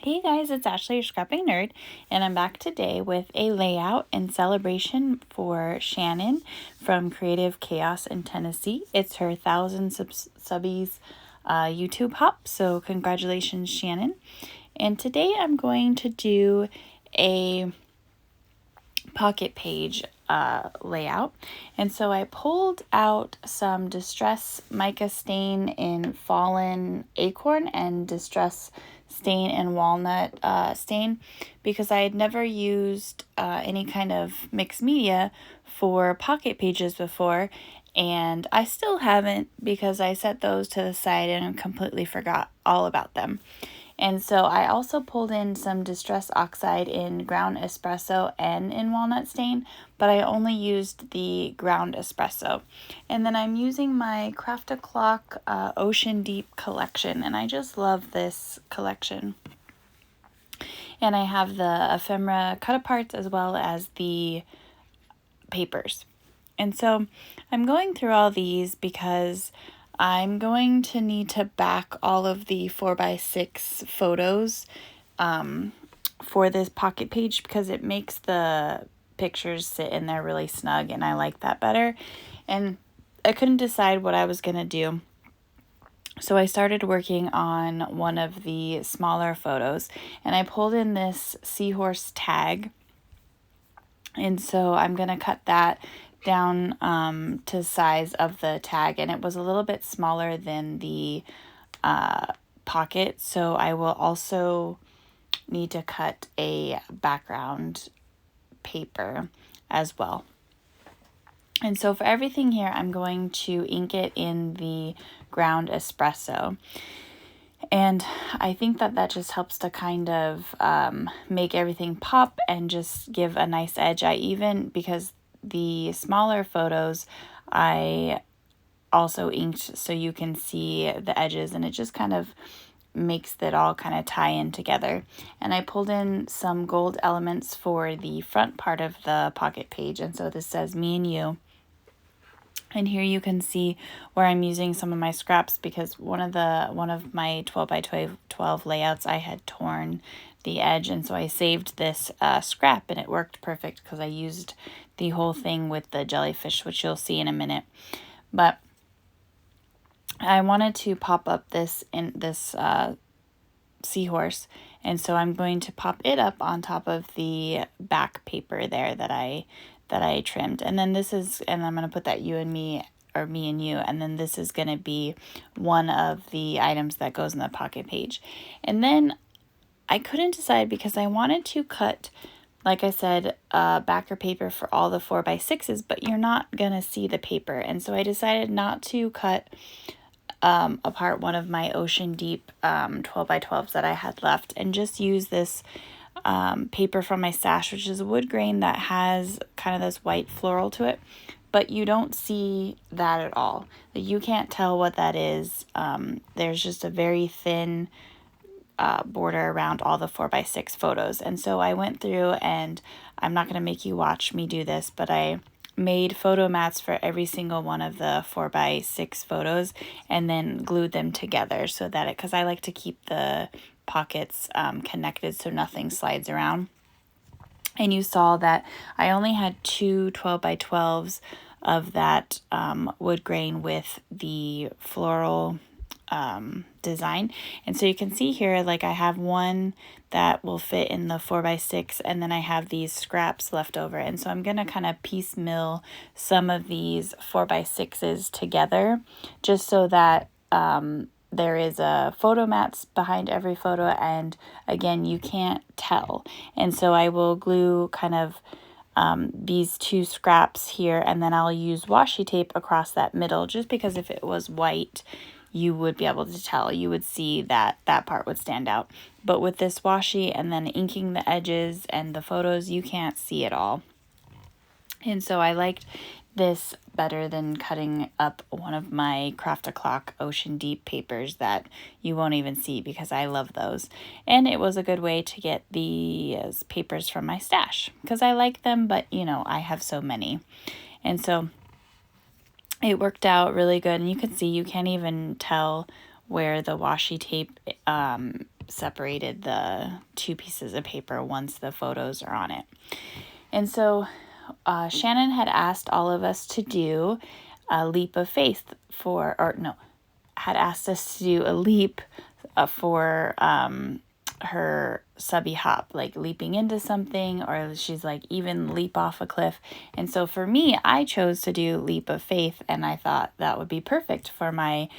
Hey guys, it's Ashley, your scrapping nerd, and I'm back today with a layout and celebration for Shannon from Creative Chaos in Tennessee. It's her 1,000 subbies YouTube hop, so congratulations, Shannon. And today I'm going to do a pocket page layout. And so I pulled out some Distress Mica Stain in Fallen Acorn and Distress Stain in Walnut Stain because I had never used any kind of mixed media for pocket pages before, and I still haven't because I set those to the side and completely forgot all about them. And so I also pulled in some Distress Oxide in Ground Espresso and in Walnut Stain, but I only used the Ground Espresso. And then I'm using my Craft a Clock Ocean Deep collection, and I just love this collection. And I have the ephemera cut-aparts as well as the papers. And so I'm going through all these because I'm going to need to back all of the 4x6 photos for this pocket page because it makes the pictures sit in there really snug, and I like that better. And I couldn't decide what I was going to do. So I started working on one of the smaller photos, and I pulled in this seahorse tag. And so I'm going to cut that down to size of the tag, and it was a little bit smaller than the pocket, so I will also need to cut a background paper as well. And so for everything here, I'm going to ink it in the Ground Espresso. And I think that just helps to kind of make everything pop and just give a nice edge. Because the smaller photos, I also inked so you can see the edges, and it just kind of makes it all kind of tie in together. And I pulled in some gold elements for the front part of the pocket page, and so this says me and you. And here you can see where I'm using some of my scraps because one of my 12 by 12 layouts, I had torn the edge, and so I saved this scrap, and it worked perfect because I used the whole thing with the jellyfish, which you'll see in a minute. But I wanted to pop up this seahorse, and so I'm going to pop it up on top of the back paper there that I trimmed. And then I'm going to put that you and me, or me and you, and then this is going to be one of the items that goes in the pocket page. And then I couldn't decide because I wanted to cut, like I said, backer paper for all the 4x6s, but you're not going to see the paper. And so I decided not to cut apart one of my Ocean Deep 12x12s that I had left, and just use this paper from my stash, which is a wood grain that has kind of this white floral to it, but you don't see that at all. You can't tell what that is. There's just a very thin border around all the 4x6 photos. And so I went through, and I'm not going to make you watch me do this, but I made photo mats for every single one of the 4x6 photos and then glued them together so that because I like to keep the pockets connected so nothing slides around. And you saw that I only had two 12x12s of that wood grain with the floral design. And so you can see here, like I have one that will fit in the 4x6, and then I have these scraps left over. And so I'm going to kind of piecemeal some of these 4x6s together just so that there is a photo mats behind every photo, and again, you can't tell. And so I will glue kind of these two scraps here, and then I'll use washi tape across that middle, just because if it was white, you would be able to tell. You would see that that part would stand out. But with this washi and then inking the edges and the photos, you can't see it all. And so I liked this better than cutting up one of my Craft a Clock Ocean Deep papers that you won't even see because I love those. And it was a good way to get these papers from my stash because I like them, but you know, I have so many. And so it worked out really good. And you can see, you can't even tell where the washi tape separated the two pieces of paper once the photos are on it. And so Shannon had asked all of us to do a leap of faith had asked us to do a leap for her Subbie hop, like leaping into something, or she's like even leap off a cliff. And so for me, I chose to do leap of faith, and I thought that would be perfect for my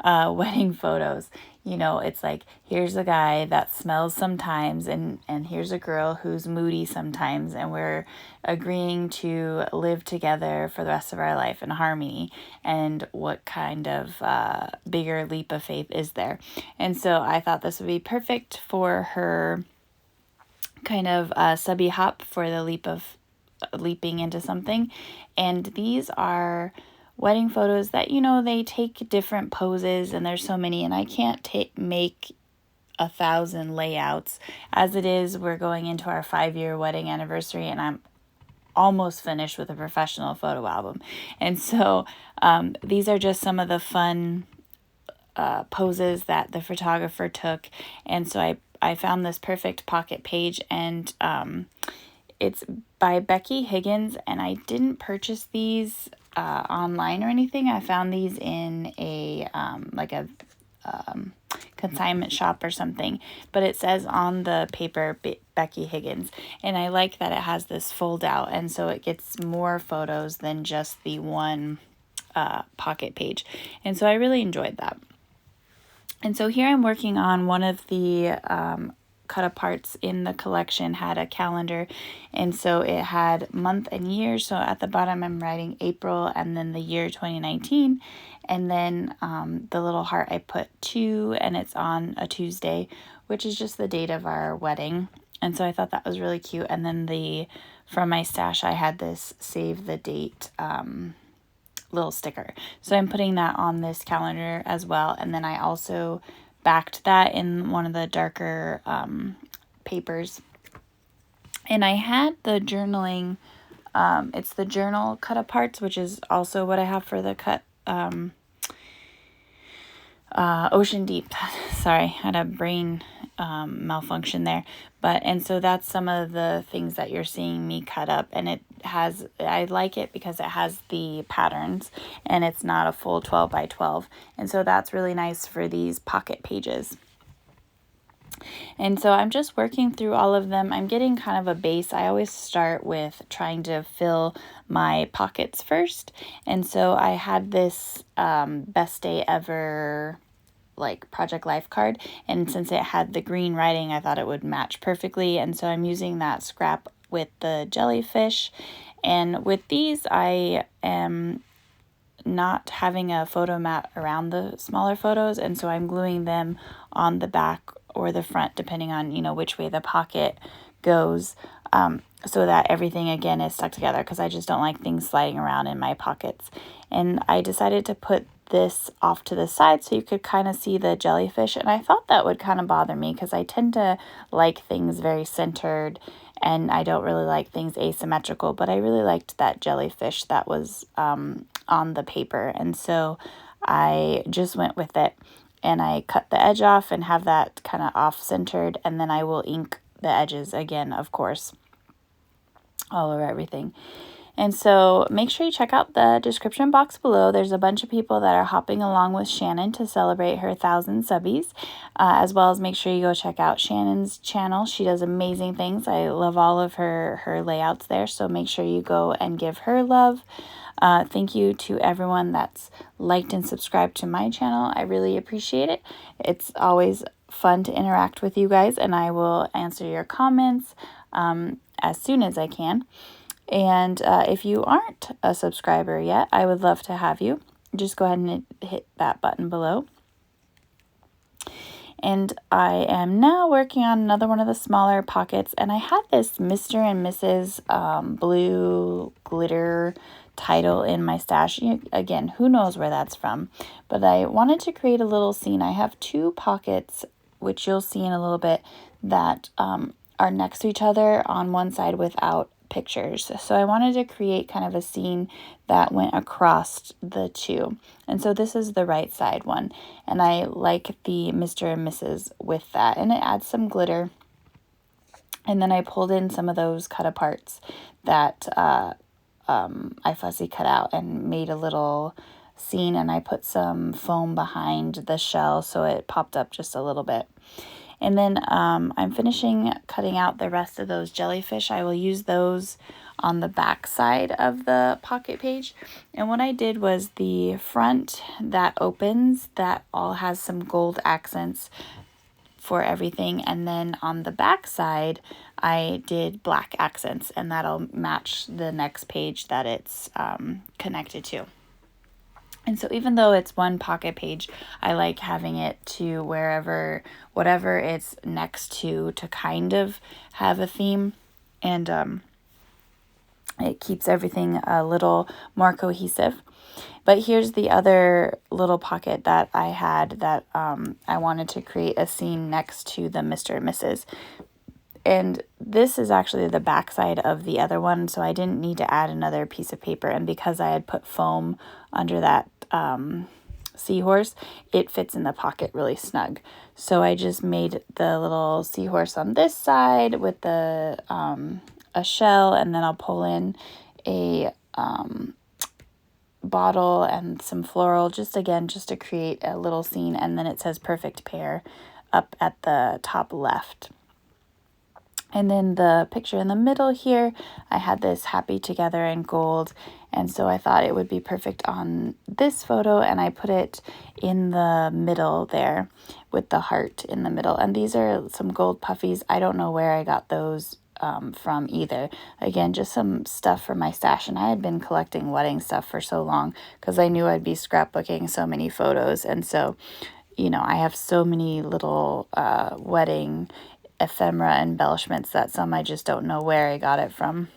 wedding photos. You know, it's like, here's a guy that smells sometimes, and here's a girl who's moody sometimes, and we're agreeing to live together for the rest of our life in harmony. And what kind of bigger leap of faith is there? And so I thought this would be perfect for her kind of Subbie hop, for the leaping into something. And these are wedding photos that, you know, they take different poses, and there's so many, and I can't make 1,000 layouts. As it is, we're going into our 5-year wedding anniversary, and I'm almost finished with a professional photo album. And so these are just some of the fun poses that the photographer took. And so I found this perfect pocket page, and it's by Becky Higgins, and I didn't purchase these online or anything. I found these in a consignment shop or something, but it says on the paper Becky Higgins, and I like that it has this fold out, and so it gets more photos than just the one pocket page. And so I really enjoyed that. And so here I'm working on one of the cut aparts in the collection. Had a calendar, and so it had month and year. So at the bottom I'm writing April and then the year 2019, and then the little heart I put 2, and it's on a Tuesday, which is just the date of our wedding. And so I thought that was really cute. And then from my stash, I had this save the date little sticker, so I'm putting that on this calendar as well. And then I also backed that in one of the darker papers. And I had the journaling, it's the journal cut aparts, which is also what I have for the cut Ocean Deep. Sorry, had a brain malfunction there. And so that's some of the things that you're seeing me cut up, and I like it because it has the patterns, and it's not a full 12 by 12. And so that's really nice for these pocket pages. And so I'm just working through all of them. I'm getting kind of a base. I always start with trying to fill my pockets first. And so I had this best day ever like Project Life card, and since it had the green writing, I thought it would match perfectly. And so I'm using that scrap with the jellyfish. And with these, I am not having a photo mat around the smaller photos, and so I'm gluing them on the back or the front, depending on, you know, which way the pocket goes, so that everything again is stuck together, because I just don't like things sliding around in my pockets. And I decided to put this off to the side so you could kind of see the jellyfish, and I thought that would kind of bother me because I tend to like things very centered, and I don't really like things asymmetrical, but I really liked that jellyfish that was on the paper, and so I just went with it, and I cut the edge off and have that kind of off-centered, and then I will ink the edges again, of course, all over everything. And so make sure you check out the description box below. There's a bunch of people that are hopping along with Shannon to celebrate her 1,000 subbies, as well as make sure you go check out Shannon's channel. She does amazing things. I love all of her layouts there, so make sure you go and give her love. Thank you to everyone that's liked and subscribed to my channel. I really appreciate it. It's always fun to interact with you guys, and I will answer your comments as soon as I can. And if you aren't a subscriber yet, I would love to have you. Just go ahead and hit that button below. And I am now working on another one of the smaller pockets, and I had this Mr. and Mrs. Blue glitter title in my stash. Again, who knows where that's from, but I wanted to create a little scene. I have 2 pockets, which you'll see in a little bit, that are next to each other on one side without pictures. So I wanted to create kind of a scene that went across the two. And so this is the right side one. And I like the Mr. and Mrs. with that. And it adds some glitter. And then I pulled in some of those cut aparts that I fussy cut out and made a little scene, and I put some foam behind the shell so it popped up just a little bit. And then I'm finishing cutting out the rest of those jellyfish. I will use those on the back side of the pocket page. And what I did was the front that opens, that all has some gold accents for everything. And then on the back side, I did black accents, and that'll match the next page that it's connected to. And so even though it's one pocket page, I like having it to whatever it's next to kind of have a theme. And it keeps everything a little more cohesive. But here's the other little pocket that I had that I wanted to create a scene next to the Mr. and Mrs. And this is actually the back side of the other one, so I didn't need to add another piece of paper. And because I had put foam under that seahorse, it fits in the pocket really snug. So I just made the little seahorse on this side with the a shell, and then I'll pull in a bottle and some floral, just to create a little scene. And then it says perfect pair up at the top left. And then the picture in the middle here, I had this happy together in gold. And so I thought it would be perfect on this photo, and I put it in the middle there with the heart in the middle. And these are some gold puffies. I don't know where I got those from either. Again, just some stuff from my stash. And I had been collecting wedding stuff for so long because I knew I'd be scrapbooking so many photos. And so, you know, I have so many little wedding ephemera embellishments that some I just don't know where I got it from.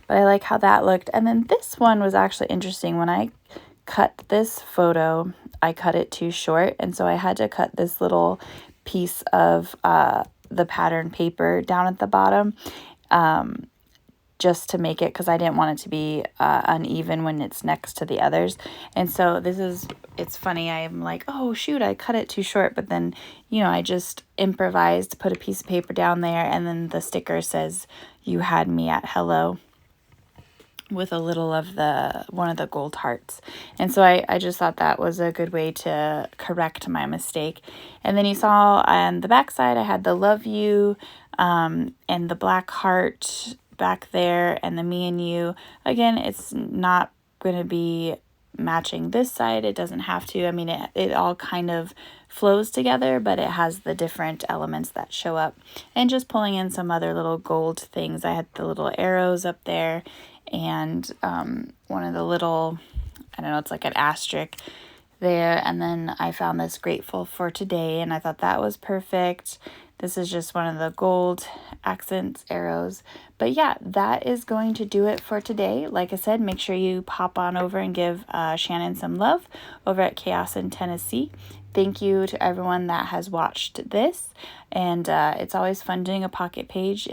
But I like how that looked. And then this one was actually interesting. When I cut this photo, I cut it too short, and so I had to cut this little piece of the pattern paper down at the bottom just to make it, because I didn't want it to be uneven when it's next to the others. And so it's funny, I'm like, oh shoot, I cut it too short, but then, you know, I just improvised, put a piece of paper down there, and then the sticker says, "You had me at hello," with a little of one of the gold hearts. And so I just thought that was a good way to correct my mistake. And then you saw on the back side, I had the love you and the black heart back there, and the me and you. Again, it's not going to be matching this side. It doesn't have to. I mean, it all kind of flows together, but it has the different elements that show up. And just pulling in some other little gold things. I had the little arrows up there, and one of the little, I don't know, it's like an asterisk there. And then I found this grateful for today, and I thought that was perfect. This is just one of the gold accents arrows. But yeah, that is going to do it for today. Like I said, make sure you pop on over and give Shannon some love over at Chaos in Tennessee. Thank you to everyone that has watched this. And it's always fun doing a pocket page.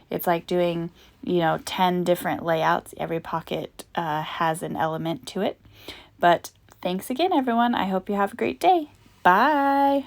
It's like doing, 10 different layouts. Every pocket has an element to it. But thanks again, everyone. I hope you have a great day. Bye.